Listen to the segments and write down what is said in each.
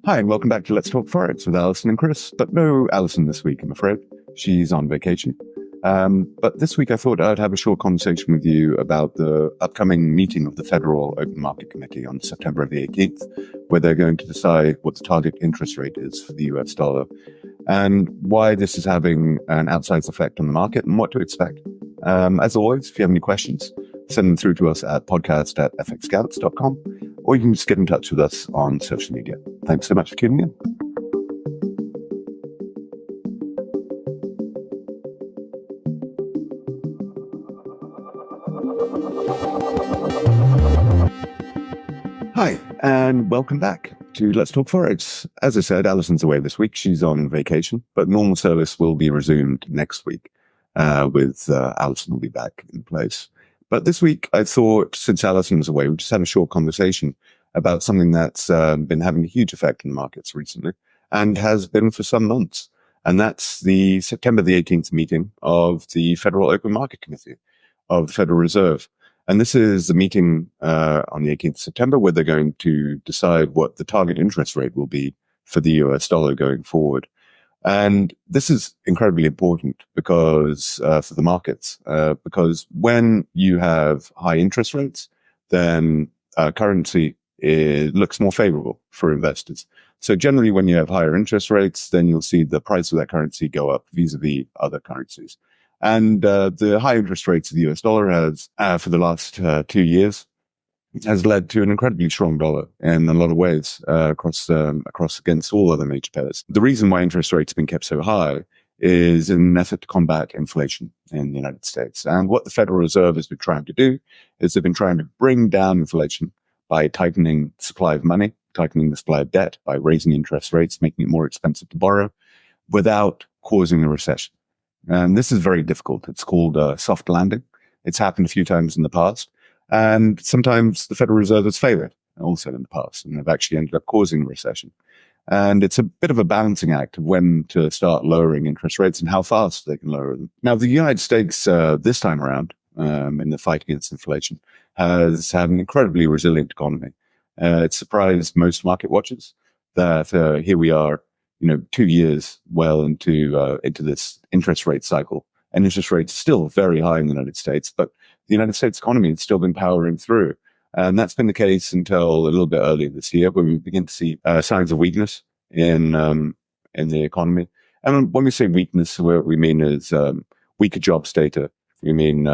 Hi, and welcome back to Let's Talk Forex with Alison and Chris. But no Alison this week, I'm afraid. She's on vacation. But this week I thought I'd have a short conversation with you about the upcoming meeting of the Federal Open Market Committee on September the 18th, where they're going to decide what the target interest rate is for the US dollar and why this is having an outsized effect on the market and what to expect. As always, if you have any questions, send them through to us at podcast@fxscouts.com, or you can just get in touch with us on social media. Thanks so much for tuning in. Hi, and welcome back to Let's Talk Forex. As I said, Alison's away this week. She's on vacation, but normal service will be resumed next week with Alison will be back in place. But this week, I thought, since Alison was away, we just had a short conversation about something that's been having a huge effect in the markets recently and has been for some months. And that's the September the 18th meeting of the Federal Open Market Committee of the Federal Reserve. And this is the meeting on the 18th of September where they're going to decide what the target interest rate will be for the US dollar going forward. And this is incredibly important because for the markets, because when you have high interest rates, then currency looks more favorable for investors. So generally, when you have higher interest rates, then you'll see the price of that currency go up vis-a-vis other currencies. And the high interest rates of the US dollar has, for the last 2 years, has led to an incredibly strong dollar in a lot of ways across against all other major pairs. The reason why interest rates have been kept so high is in an effort to combat inflation in the United States. And what the Federal Reserve has been trying to do is they've been trying to bring down inflation by tightening the supply of money, tightening the supply of debt, by raising interest rates, making it more expensive to borrow, without causing a recession. And this is very difficult. It's called a soft landing. It's happened a few times in the past. And sometimes the Federal Reserve has failed also in the past, and they've actually ended up causing a recession. And it's a bit of a balancing act of when to start lowering interest rates and how fast they can lower them. Now, the United States, this time around, in the fight against inflation, has had an incredibly resilient economy. It surprised most market watchers that here we are, 2 years well into this interest rate cycle, and interest rates are still very high in the United States, but the United States economy has still been powering through. And that's been the case until a little bit earlier this year, when we begin to see signs of weakness in the economy. And when we say weakness, what we mean is weaker jobs data. We mean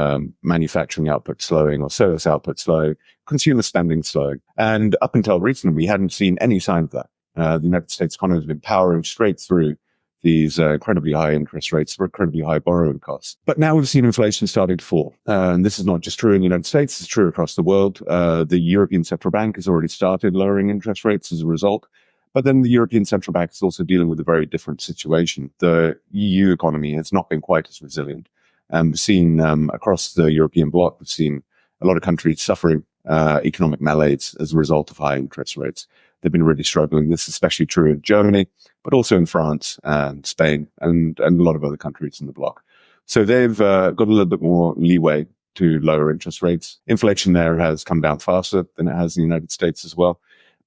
manufacturing output slowing or service output slowing, consumer spending slowing. And up until recently, we hadn't seen any sign of that. The United States economy has been powering straight through these incredibly high interest rates for incredibly high borrowing costs. But now we've seen inflation starting to fall. And this is not just true in the United States, it's true across the world. The European Central Bank has already started lowering interest rates as a result. But then the European Central Bank is also dealing with a very different situation. The EU economy has not been quite as resilient. We've seen across the European bloc, we've seen a lot of countries suffering economic malaise as a result of high interest rates. They've been really struggling. This is especially true in Germany, but also in France and Spain and a lot of other countries in the bloc. So they've got a little bit more leeway to lower interest rates. Inflation there has come down faster than it has in the United States as well.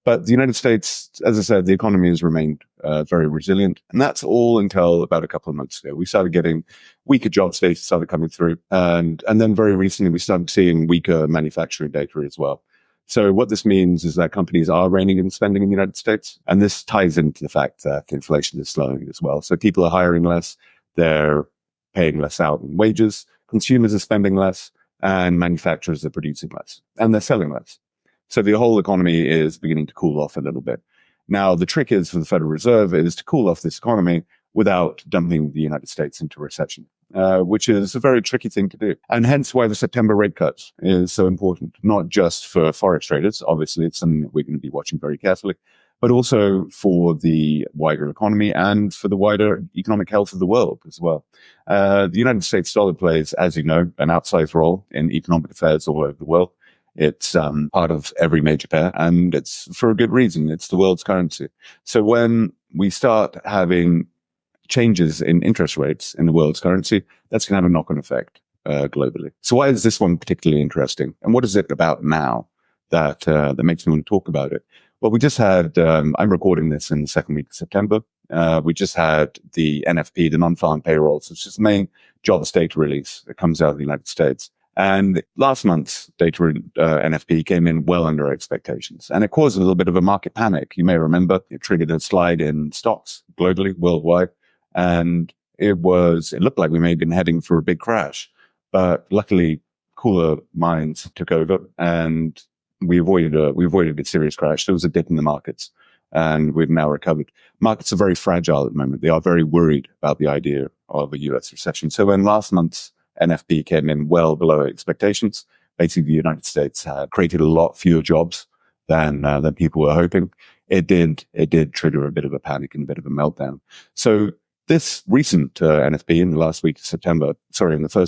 But the United States, as I said, the economy has remained very resilient. And that's all until about a couple of months ago. We started getting weaker jobs data started coming through. And then very recently, we started seeing weaker manufacturing data as well. So what this means is that companies are reining in spending in the United States. And this ties into the fact that inflation is slowing as well. So people are hiring less, they're paying less out in wages, consumers are spending less, and manufacturers are producing less, and they're selling less. So the whole economy is beginning to cool off a little bit. Now, the trick is for the Federal Reserve is to cool off this economy without dumping the United States into recession, which is a very tricky thing to do. And hence why the September rate cut is so important, not just for Forex traders. Obviously, it's something that we're going to be watching very carefully, but also for the wider economy and for the wider economic health of the world as well. The United States dollar plays, as you know, an outsized role in economic affairs all over the world. It's part of every major pair, and it's for a good reason. It's the world's currency. So when we start having changes in interest rates in the world's currency, that's going to have a knock-on effect globally. So why is this one particularly interesting? And what is it about now that makes me want to talk about it? Well, we just had, I'm recording this in the second week of September. We just had the NFP, the non-farm payrolls, which is the main jobs data release that comes out of the United States. And last month's data NFP came in well under expectations, and it caused a little bit of a market panic. You may remember it triggered a slide in stocks globally, worldwide, and it looked like we may have been heading for a big crash. But luckily, cooler minds took over, and we avoided a serious crash. There was a dip in the markets, and we've now recovered. Markets are very fragile at the moment. They are very worried about the idea of a US recession. So when last month's NFP came in well below expectations, basically the United States had created a lot fewer jobs than people were hoping. It did trigger a bit of a panic and a bit of a meltdown. So this recent NFP in the first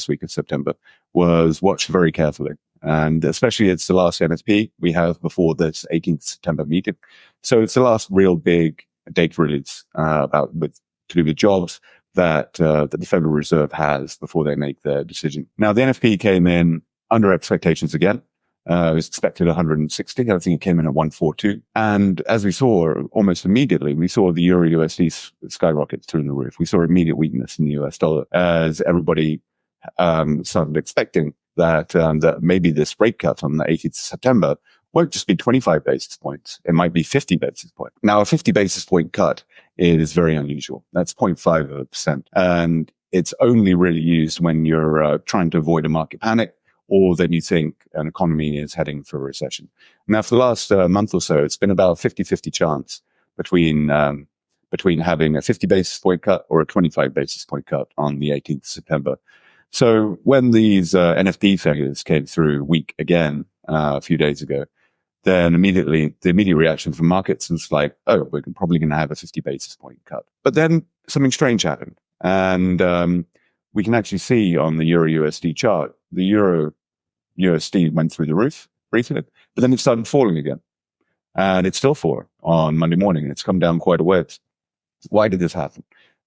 week of September, was watched very carefully. And especially it's the last NFP we have before this 18th September meeting. So it's the last real big data release to do with jobs that the Federal Reserve has before they make their decision. Now, the NFP came in under expectations again. It was expected 160. I think it came in at 142. And as we saw almost immediately, we saw the Euro USD skyrocket through the roof. We saw immediate weakness in the US dollar as everybody started expecting that maybe this rate cut on the 18th of September won't just be 25 basis points. It might be 50 basis points. Now, a 50 basis point cut is very unusual. That's 0.5%. And it's only really used when you're trying to avoid a market panic, or that you think an economy is heading for a recession. Now, for the last month or so, it's been about a 50-50 chance between having a 50 basis point cut or a 25 basis point cut on the 18th of September. So when these NFP figures came through weak again a few days ago, then the immediate reaction from markets was like, oh, we're probably going to have a 50 basis point cut. But then something strange happened. And we can actually see on the Euro USD chart, the Euro USD went through the roof briefly, but then it started falling again. And it's still falling on Monday morning. It's come down quite a ways. Why did this happen?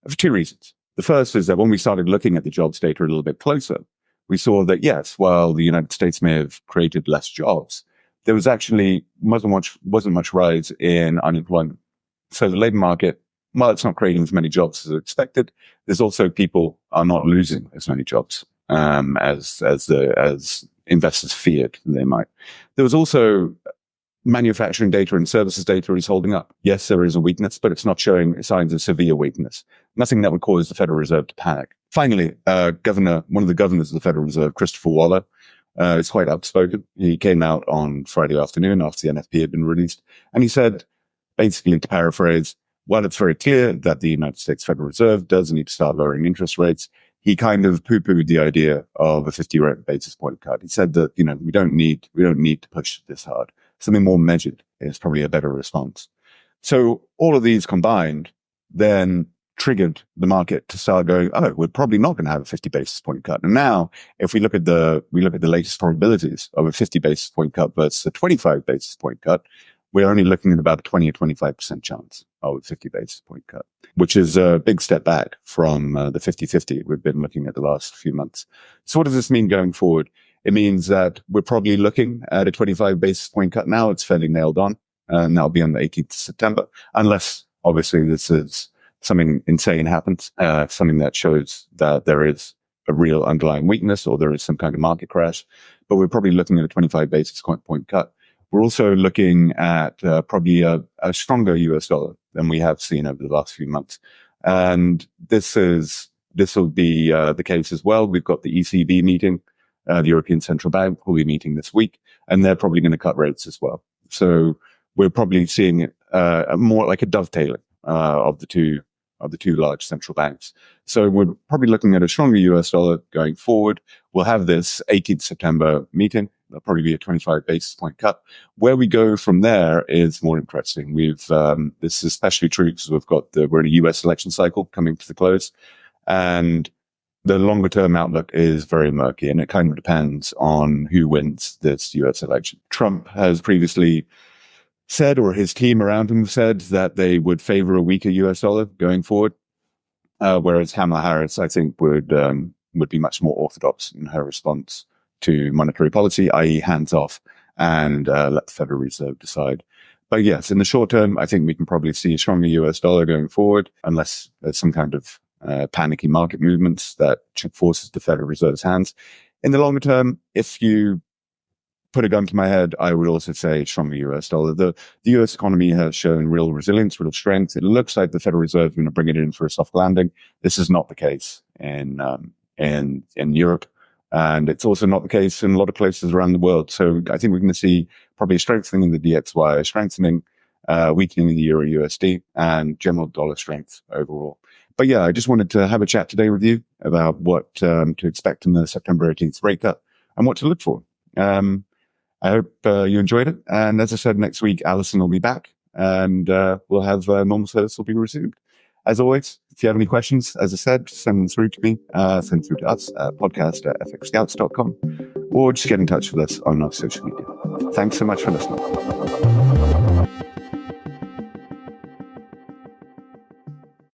For two reasons. The first is that when we started looking at the jobs data a little bit closer, we saw that, yes, while the United States may have created less jobs, there was actually wasn't much rise in unemployment. So the labor market, while it's not creating as many jobs as expected, there's also people are not losing as many jobs as investors feared they might. There was also manufacturing data and services data is holding up. Yes, there is a weakness, but it's not showing signs of severe weakness. Nothing that would cause the Federal Reserve to panic. Finally, one of the governors of the Federal Reserve, Christopher Waller, is quite outspoken. He came out on Friday afternoon after the NFP had been released, and he said, basically to paraphrase, while it's very clear that the United States Federal Reserve does need to start lowering interest rates, he kind of poo-pooed the idea of a 50 basis point cut. He said that, we don't need to push this hard. Something more measured is probably a better response. So all of these combined then triggered the market to start going, oh, we're probably not going to have a 50 basis point cut. And now, if we look at the latest probabilities of a 50 basis point cut versus a 25 basis point cut, we're only looking at about a 20 or 25% chance of a 50 basis point cut, which is a big step back from the 50-50 we've been looking at the last few months. So what does this mean going forward? It means that we're probably looking at a 25 basis point cut now. It's fairly nailed on, and that'll be on the 18th of September, unless obviously this is something insane happens, something that shows that there is a real underlying weakness or there is some kind of market crash. But we're probably looking at a 25 basis point cut. We're also looking at probably a stronger US dollar than we have seen over the last few months. And this will be the case as well. We've got the ECB meeting. The European Central Bank will be meeting this week, and they're probably going to cut rates as well. So we're probably seeing more like a dovetailing of the two large central banks. So we're probably looking at a stronger US dollar going forward. We'll have this 18th September meeting. There'll probably be a 25 basis point cut. Where we go from there is more interesting. This is especially true because we're in a US election cycle coming to the close, and the longer term outlook is very murky, and it kind of depends on who wins this US election. Trump has previously said, or his team around him said, that they would favor a weaker US dollar going forward, whereas Kamala Harris, I think, would be much more orthodox in her response to monetary policy, i.e. hands off, and let the Federal Reserve decide. But yes, in the short term, I think we can probably see a stronger US dollar going forward, unless there's some kind of panicky market movements that forces the Federal Reserve's hands. In the longer term, if you put a gun to my head, I would also say stronger US dollar. The US economy has shown real resilience, real strength. It looks like the Federal Reserve is going to bring it in for a soft landing. This is not the case in Europe. And it's also not the case in a lot of places around the world. So I think we're going to see probably a strengthening in the DXY, a strengthening, weakening in the Euro USD, and general dollar strength overall. But yeah, I just wanted to have a chat today with you about what to expect in the September 18th rate cut and what to look for. I hope you enjoyed it. And as I said, next week, Alison will be back and we'll have normal service will be resumed. As always, if you have any questions, as I said, send them through to me, send through to us at podcast@fxscouts.com, or just get in touch with us on our social media. Thanks so much for listening.